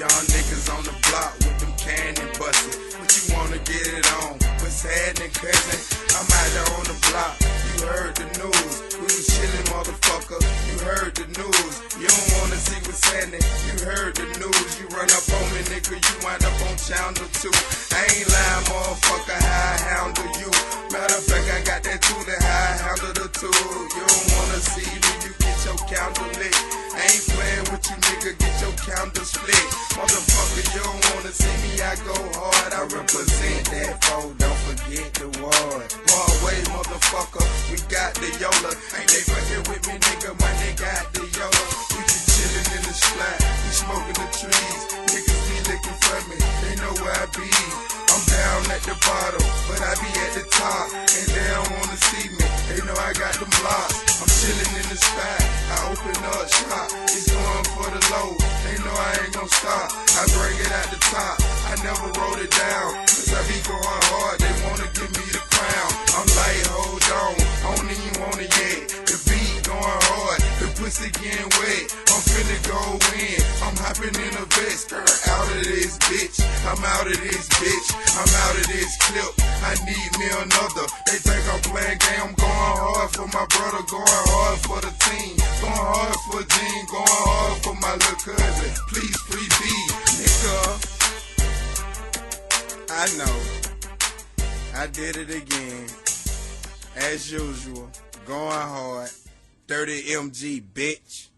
Young niggas on the block with them cannon bustin'. What you wanna get it on? What's happening, cousin? I'm out there on the block. You heard the news. We was chillin', motherfucker. You heard the news. You don't wanna see what's happening. You heard the news. You run up on me, nigga. You wind up on channel 2. I ain't lying, motherfucker. How I handle you? Matter of fact, I got that tool that how I handle the tool. You don't wanna see me. You get your candle lit. I ain't playing with you, nigga. Get your candle split. Motherfucker, you don't wanna see me. I go hard. I represent that foe. Don't forget the word. Hard way, motherfucker. We got the Yola. Ain't they fucking with me, nigga? My nigga got the Yola. We just chillin' in the splat. We smoking the trees. Niggas be looking for me. They know where I be. I'm down at the bottom, but I be at the top. And they don't wanna see me. They know I got them blocks. I'm chillin' in the spot. I open up shop. It's going for the low. They know I ain't gon' stop. I bring it at the top. I never wrote it down. Cause I be going hard. They wanna give me the crown. I'm like, hold on. I don't even want it yet. The beat going hard. The pussy getting wet. I'm finna go in. I'm hopping in a vest. Girl, out of this bitch. I'm out of this bitch. I'm out of this clip. I need me another. They think I'm playing game. I'm going hard for my brother. Going hard for the team. Going hard for Gene. Going hard for my little cousin. Please free B, nigga. I know. I did it again. As usual. Going hard. 30 MG, bitch.